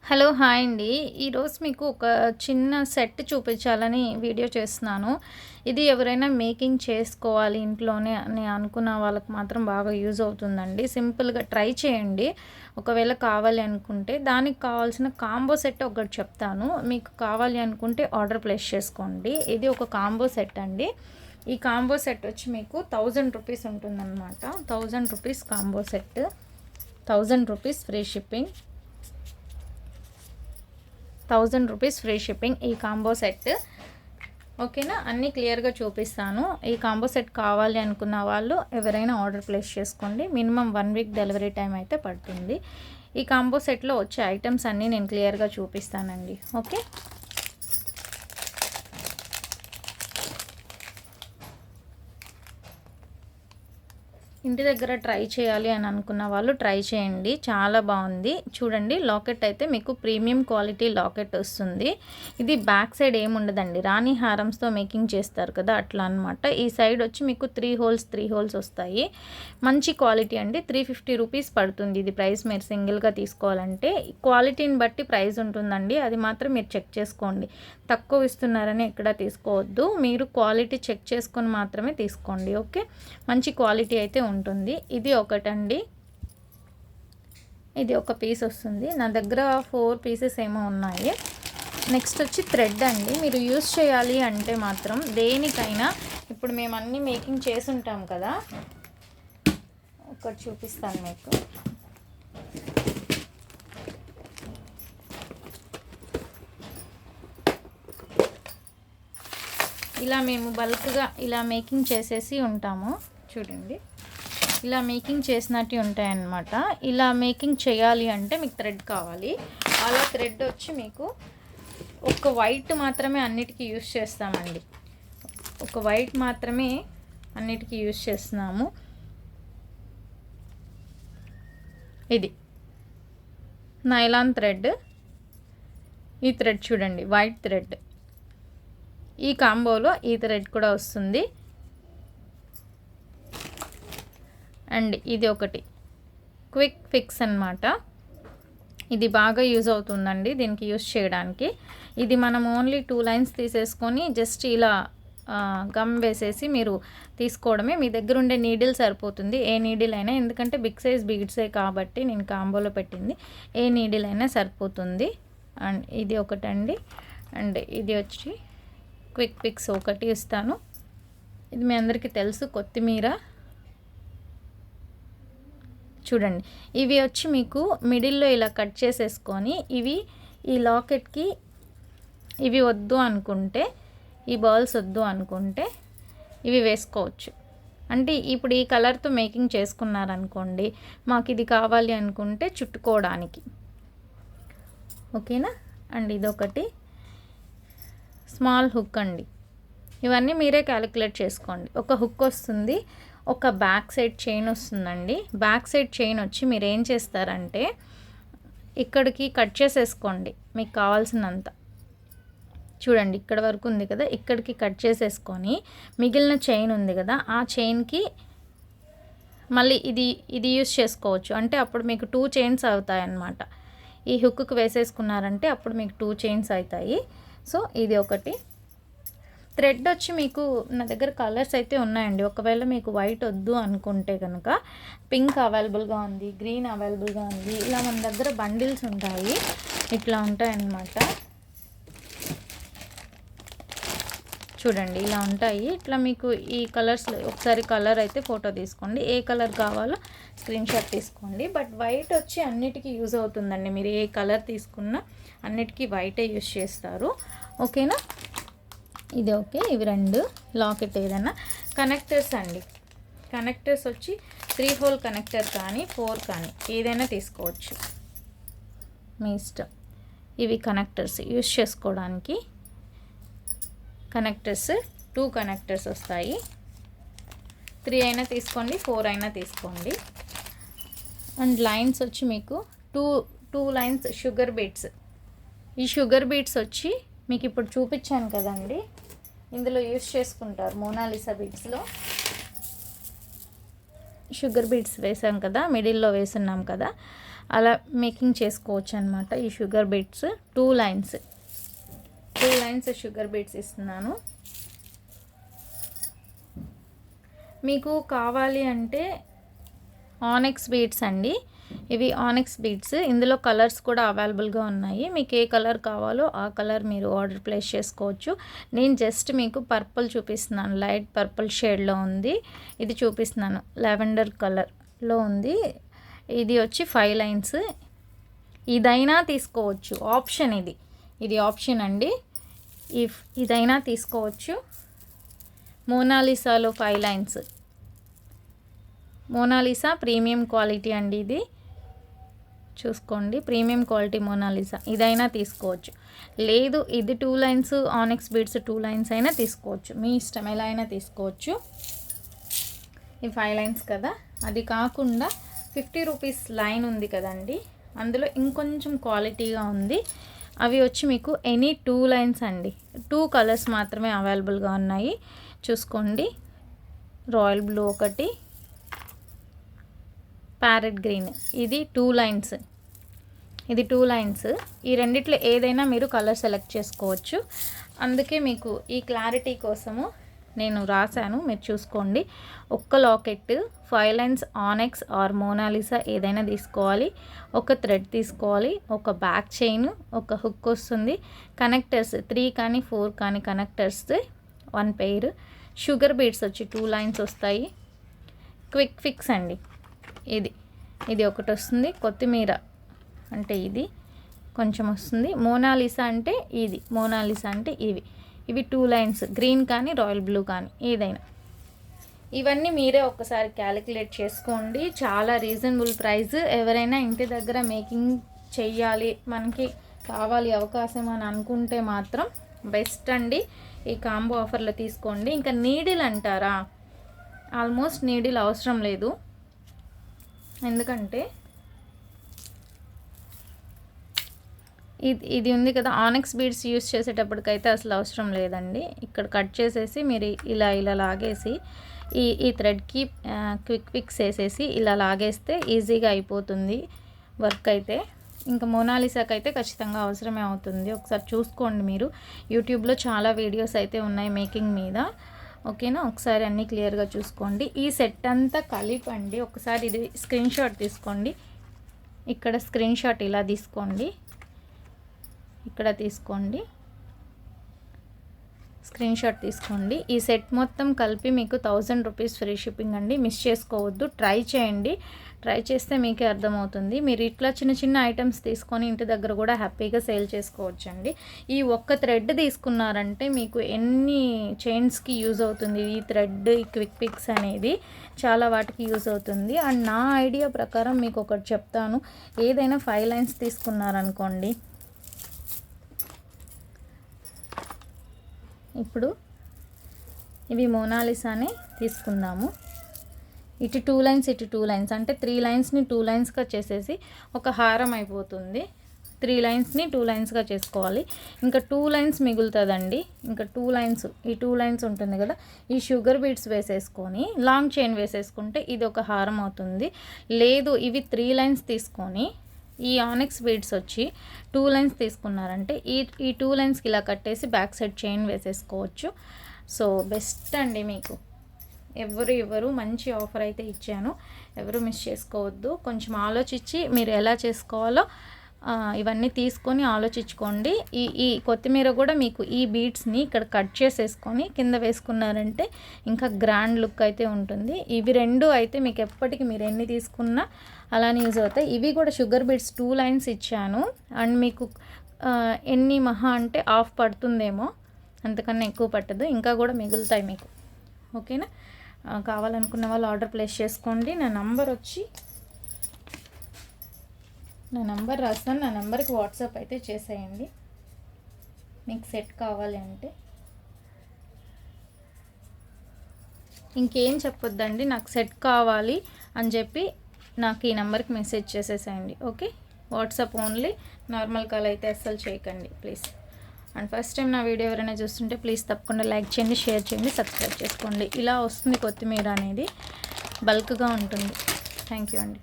Hello! Hi అండి. ఈరోజు మీకు ఒక చిన్న సెట్ చూపించాలని వీడియో చేస్తున్నాను. ఇది ఎవరైనా మేకింగ్ చేసుకోవాలి ఇంట్లోనే అని అనుకున్న వాళ్ళకి మాత్రం బాగా యూజ్ అవుతుందండి. సింపుల్‌గా ట్రై చేయండి. ఒకవేళ కావాలి అనుకుంటే దానికి కావాల్సిన కాంబో సెట్ ఒకటి చెప్తాను. మీకు కావాలి అనుకుంటే ఆర్డర్ ప్లేస్ చేసుకోండి. ఇది ఒక కాంబో సెట్ అండి. ఈ కాంబో సెట్ వచ్చి మీకు ₹1000 ఉంటుందన్నమాట. ₹1000 combo set. ₹1000 free shipping. ₹1000 free shipping ఈ కాంబో సెట్. ఓకేనా, అన్నీ క్లియర్గా చూపిస్తాను. ఈ కాంబో సెట్ కావాలి అనుకున్న వాళ్ళు ఎవరైనా ఆర్డర్ ప్లేస్ చేసుకోండి. మినిమం 1 వీక్ డెలివరీ టైం అయితే పడుతుంది. ఈ కాంబో సెట్లో వచ్చే ఐటమ్స్ అన్నీ నేను క్లియర్గా చూపిస్తానండి. ఓకే, ఇంటి దగ్గర ట్రై చేయాలి అని అనుకున్న వాళ్ళు ట్రై చేయండి. చాలా బాగుంది. చూడండి, లాకెట్ అయితే మీకు ప్రీమియం క్వాలిటీ లాకెట్ వస్తుంది. ఇది బ్యాక్ సైడ్ ఏముండదండి, రాణి హారమ్స్తో మేకింగ్ చేస్తారు కదా, అట్లా అనమాట. ఈ సైడ్ వచ్చి మీకు 3 హోల్స్ వస్తాయి. మంచి క్వాలిటీ అండి. ₹350 పడుతుంది ఇది ప్రైస్. మీరు సింగిల్గా తీసుకోవాలంటే క్వాలిటీని బట్టి ప్రైస్ ఉంటుందండి. అది మాత్రం మీరు చెక్ చేసుకోండి. తక్కువ ఇస్తున్నారని ఎక్కడ తీసుకోవద్దు. మీరు క్వాలిటీ చెక్ చేసుకొని మాత్రమే తీసుకోండి. ఓకే, మంచి క్వాలిటీ అయితే ఉంటుంది. ఇది ఒకటండి, ఇది ఒక పీస్ వస్తుంది. నా దగ్గర 4 పీసెస్ ఏమో ఉన్నాయి. నెక్స్ట్ వచ్చి థ్రెడ్ అండి. మీరు యూస్ చేయాలి అంటే మాత్రం దేనికైనా, ఇప్పుడు మేము అన్నీ మేకింగ్ చేసి ఉంటాం కదా, ఒకటి చూపిస్తాను మీకు. ఇలా మేము బల్క్గా ఇలా మేకింగ్ చేసేసి ఉంటాము. చూడండి, ఇలా మేకింగ్ చేసినట్టు ఉంటాయన్నమాట. ఇలా మేకింగ్ చేయాలి అంటే మీకు థ్రెడ్ కావాలి. అలా థ్రెడ్ వచ్చి మీకు ఒక వైట్ మాత్రమే అన్నిటికీ యూస్ చేస్తామండి. ఒక వైట్ మాత్రమే అన్నిటికీ యూస్ చేస్తున్నాము. ఇది నైలాన్ థ్రెడ్. ఈ థ్రెడ్ చూడండి, వైట్ థ్రెడ్. ఈ కాంబోలో ఈ థ్రెడ్ కూడా వస్తుంది. అండ్ ఇది ఒకటి క్విక్ ఫిక్స్ అన్నమాట. ఇది బాగా యూజ్ అవుతుందండి దీనికి యూజ్ చేయడానికి. ఇది మనం ఓన్లీ 2 లైన్స్ తీసేసుకొని జస్ట్ ఇలా గమ్ వేసేసి మీరు తీసుకోవడమే. మీ దగ్గర ఉండే నీడిల్ సరిపోతుంది, ఏ నీడిల్ అయినా. ఎందుకంటే బిగ్ సైజ్ బీడ్సే కాబట్టి నేను కాంబోలో పెట్టింది. ఏ నీడిల్ అయినా సరిపోతుంది. అండ్ ఇది ఒకటండి. అండ్ ఇది వచ్చి క్విక్ ఫిక్స్ ఒకటి ఇస్తాను. ఇది మీ అందరికీ తెలుసు, కొత్తిమీర. చూడండి, ఇవి వచ్చి మీకు మిడిల్లో ఇలా కట్ చేసేసుకొని ఇవి ఈ లాకెట్కి ఇవి వద్దు అనుకుంటే, ఈ బాల్స్ వద్దు అనుకుంటే ఇవి వేసుకోవచ్చు. అంటే ఇప్పుడు ఈ కలర్తో మేకింగ్ చేసుకున్నారనుకోండి, మాకు ఇది కావాలి అనుకుంటే చుట్టుకోవడానికి. ఓకేనా. అండ్ ఇదొకటి స్మాల్ హుక్ అండి. ఇవన్నీ మీరే క్యాలిక్యులేట్ చేసుకోండి. ఒక హుక్ వస్తుంది, ఒక బ్యాక్ సైడ్ చైన్ వస్తుందండి. బ్యాక్ సైడ్ చైన్ వచ్చి మీరు ఏం చేస్తారంటే ఇక్కడికి కట్ చేసేసుకోండి మీకు కావాల్సినంత. చూడండి, ఇక్కడ వరకు ఉంది కదా, ఇక్కడికి కట్ చేసేసుకొని మిగిలిన చైన్ ఉంది కదా, ఆ చైన్కి మళ్ళీ ఇది యూస్ చేసుకోవచ్చు. అంటే అప్పుడు మీకు 2 చైన్స్ అవుతాయి అన్నమాట. ఈ హుక్కు వేసేసుకున్నారంటే అప్పుడు మీకు 2 చైన్స్ అవుతాయి. సో ఇది ఒకటి. థ్రెడ్ వచ్చి మీకు నా దగ్గర కలర్స్ అయితే ఉన్నాయండి. ఒకవేళ మీకు వైట్ వద్దు అనుకుంటే కనుక పింక్ అవైలబుల్గా ఉంది, గ్రీన్ అవైలబుల్గా ఉంది. ఇలా మన దగ్గర బండిల్స్ ఉంటాయి, ఇట్లా ఉంటాయి అన్నమాట. చూడండి, ఇలా ఉంటాయి. ఇట్లా మీకు ఈ కలర్స్ ఒకసారి కలర్ అయితే ఫోటో తీసుకోండి. ఏ కలర్ కావాలో స్క్రీన్ షాట్ తీసుకోండి. బట్ వైట్ వచ్చి అన్నిటికీ యూజ్ అవుతుందండి. మీరు ఏ కలర్ తీసుకున్నా అన్నిటికీ వైటే యూజ్ చేస్తారు. ఓకేనా. ఇది ఓకే. ఇవి 2 లాకెట్. ఏదైనా కనెక్టర్స్ అండి. కనెక్టర్స్ వచ్చి 3 హోల్ కనెక్టర్ కానీ 4 కానీ ఏదైనా తీసుకోవచ్చు, మీ ఇష్టం. ఇవి కనెక్టర్స్ యూజ్ చేసుకోవడానికి. కనెక్టర్స్ 2 కనెక్టర్స్ వస్తాయి. 3 అయినా తీసుకోండి, 4 అయినా తీసుకోండి. అండ్ లైన్స్ వచ్చి మీకు 2 లైన్స్ షుగర్ బీట్స్. ఈ షుగర్ బీట్స్ వచ్చి మీకు ఇప్పుడు చూపించాను కదండి, ఇందులో యూస్ చేసుకుంటారు. మోనాలిసా బీట్స్లో షుగర్ బీట్స్ వేసాం కదా, మిడిల్లో వేసున్నాం కదా, అలా మేకింగ్ చేసుకోవచ్చు అనమాట. ఈ sugar beads 2 lines sugar beads ఇస్తున్నాను. మీకు కావాలి అంటే ఆనెక్స్ బీట్స్ అండి, ఇవి ఆనెక్స్ బీట్స్. ఇందులో కలర్స్ కూడా అవైలబుల్గా ఉన్నాయి. మీకు ఏ కలర్ కావాలో ఆ కలర్ మీరు ఆర్డర్ ప్లేస్ చేసుకోవచ్చు. నేను జస్ట్ మీకు పర్పుల్ చూపిస్తున్నాను, లైట్ పర్పుల్ షేడ్లో ఉంది. ఇది చూపిస్తున్నాను, లెవెండర్ కలర్లో ఉంది. ఇది వచ్చి 5 లైన్స్. ఇదైనా తీసుకోవచ్చు, ఆప్షన్. ఇది ఆప్షన్ అండి. ఇదైనా తీసుకోవచ్చు. మోనాలిసాలో 5 లైన్స్, మోనాలిసా ప్రీమియం క్వాలిటీ అండి. ఇది చూసుకోండి, ప్రీమియం క్వాలిటీ మోనాలిసా. ఇదైనా తీసుకోవచ్చు. లేదు ఇది 2 లైన్స్ ఆనెక్స్ బీడ్స్ 2 లైన్స్ అయినా తీసుకోవచ్చు, మీ ఇష్టం, ఎలా అయినా తీసుకోవచ్చు. ఈ 5 లైన్స్ కదా. అది కాకుండా 50 రూపీస్ లైన్ ఉంది కదండి, అందులో ఇంకొంచెం క్వాలిటీగా ఉంది. అవి వచ్చి మీకు ఎనీ 2 లైన్స్ అండి. 2 కలర్స్ మాత్రమే అవైలబుల్గా ఉన్నాయి. చూసుకోండి, రాయల్ బ్లూ ఒకటి, ప్యారెట్ గ్రీన్. ఇది 2 లైన్స్. ఈ రెండిట్లో ఏదైనా మీరు కలర్ సెలెక్ట్ చేసుకోవచ్చు. అందుకే మీకు ఈ క్లారిటీ కోసము నేను రాశాను, మీరు చూసుకోండి. ఒక్క లాకెట్ 5 లైన్స్ ఆనెక్స్ ఆర్ మోనాలిసా ఏదైనా తీసుకోవాలి. ఒక థ్రెడ్ తీసుకోవాలి, ఒక బ్యాక్ చైన్, ఒక హుక్ వస్తుంది, కనెక్టర్స్ 3 కానీ 4 కానీ కనెక్టర్స్ 1 పెయిర్, షుగర్ బీడ్స్ వచ్చి 2 లైన్స్ వస్తాయి. క్విక్ ఫిక్స్ అండి. ఇది ఒకటి వస్తుంది. కొత్తిమీర అంటే ఇది కొంచెం వస్తుంది. మోనాలిసా అంటే ఇవి 2 లైన్స్, గ్రీన్ కానీ రాయల్ బ్లూ కానీ ఏదైనా. ఇవన్నీ మీరే ఒక్కసారి క్యాలిక్యులేట్ చేసుకోండి. చాలా రీజనబుల్ ప్రైస్. ఎవరైనా ఇంటి దగ్గర మేకింగ్ చెయ్యాలి, మనకి కావాలి అవకాశం అని అనుకుంటే మాత్రం బెస్ట్ అండి. ఈ కాంబో ఆఫర్లో తీసుకోండి. ఇంకా నీడిల్ అంటారా, ఆల్మోస్ట్ నీడిల్ అవసరం లేదు. ఎందుకంటే ఇది ఉంది కదా, ఆనెక్స్ బీడ్స్ యూస్ చేసేటప్పటికైతే అసలు అవసరం లేదండి. ఇక్కడ కట్ చేసేసి మీరు ఇలా లాగేసి ఈ థ్రెడ్కి క్విక్ ఫిక్స్ వేసేసి ఇలా లాగేస్తే ఈజీగా అయిపోతుంది వర్క్ అయితే. ఇంకా మోనాలిసాకి అయితే ఖచ్చితంగా అవసరమే అవుతుంది. ఒకసారి చూసుకోండి, మీరు యూట్యూబ్లో చాలా వీడియోస్ అయితే ఉన్నాయి మేకింగ్ మీద. ఓకేనా, ఒకసారి అన్నీ క్లియర్గా చూసుకోండి. ఈ సెట్ అంతా కలిపండి. ఒకసారి ఇది స్క్రీన్ షాట్ తీసుకోండి. ఇక్కడ స్క్రీన్ షాట్ ఇలా తీసుకోండి, ఇక్కడ తీసుకోండి, స్క్రీన్ షాట్ తీసుకోండి. ఈ సెట్ మొత్తం కలిపి మీకు 1000 రూపీస్ ఫ్రీ షిప్పింగ్ అండి. మిస్ చేసుకోవద్దు, ట్రై చేయండి. ట్రై చేస్తే మీకే అర్థమవుతుంది. మీరు ఇట్లా చిన్న చిన్న ఐటమ్స్ తీసుకొని ఇంటి దగ్గర కూడా హ్యాపీగా సేల్ చేసుకోవచ్చు అండి. ఈ ఒక్క థ్రెడ్ తీసుకున్నారంటే మీకు ఎన్ని చైన్స్కి యూజ్ అవుతుంది. ఈ థ్రెడ్, ఈ క్విక్ పిక్స్ అనేది చాలా వాటికి యూజ్ అవుతుంది. అండ్ నా ఐడియా ప్రకారం మీకు ఒకటి చెప్తాను. ఏదైనా 5 లైన్స్ తీసుకున్నారనుకోండి, ఇప్పుడు ఇవి మోనాలిసానే తీసుకుందాము. ఇటు 2 లైన్స్, ఇటు 2 లైన్స్, అంటే 3 లైన్స్ని 2 లైన్స్గా చేసేసి ఒక హారం అయిపోతుంది. 3 లైన్స్ని 2 లైన్స్గా చేసుకోవాలి. ఇంకా 2 లైన్స్ మిగులుతుందండి. ఇంకా 2 లైన్స్, ఈ 2 లైన్స్ ఉంటుంది కదా, ఈ షుగర్ బీడ్స్ వేసేసుకొని లాంగ్ చైన్ వేసేసుకుంటే ఇది ఒక హారం అవుతుంది. లేదు ఇవి 3 లైన్స్ తీసుకొని ఈ ఆనెక్స్ బీడ్స్ వచ్చి 2 లైన్స్ తీసుకున్నారంటే ఈ 2 లైన్స్కి ఇలా కట్టేసి బ్యాక్ సైడ్ చైన్ వేసేసుకోవచ్చు. సో బెస్ట్ అండి. మీకు ఎవరు మంచి ఆఫర్ అయితే ఇచ్చాను, ఎవరు మిస్ చేసుకోవద్దు. కొంచెం ఆలోచించి మీరు ఎలా చేసుకోవాలో ఇవన్నీ తీసుకొని ఆలోచించుకోండి. ఈ కొత్తిమీర కూడా మీకు ఈ బీడ్స్ని ఇక్కడ కట్ చేసేసుకొని కింద వేసుకున్నారంటే ఇంకా గ్రాండ్ లుక్ అయితే ఉంటుంది. ఇవి 2 అయితే మీకు ఎప్పటికీ మీరు ఎన్ని తీసుకున్నా అలానే యూజ్ అవుతాయి. ఇవి కూడా షుగర్ బీడ్స్ 2 లైన్స్ ఇచ్చాను. అండ్ మీకు ఎన్ని మహా అంటే హాఫ్ పడుతుందేమో, అంతకన్నా ఎక్కువ పట్టదు, ఇంకా కూడా మిగులుతాయి మీకు. ఓకేనా, కావాలనుకున్న వాళ్ళు ఆర్డర్ ప్లేస్ చేసుకోండి. నా నంబర్ రాస్తాను, నా నెంబర్కి వాట్సాప్ అయితే చేసేయండి మీకు సెట్ కావాలి అంటే. ఇంకేం చెప్పొద్దండి, నాకు సెట్ కావాలి అని చెప్పి నాకు ఈ నెంబర్కి మెసేజ్ చేసేసేయండి. Okay, WhatsApp only, normal call అయితే అస్సలు చేయకండి ప్లీజ్. అండ్ ఫస్ట్ టైం నా వీడియో ఎవరైనా చూస్తుంటే ప్లీజ్ తప్పకుండా లైక్ చేయండి, షేర్ చేయండి, సబ్స్క్రైబ్ చేసుకోండి. ఇలా వస్తుంది కొత్తిమీర అనేది, బల్క్గా ఉంటుంది. థ్యాంక్ యూ అండి.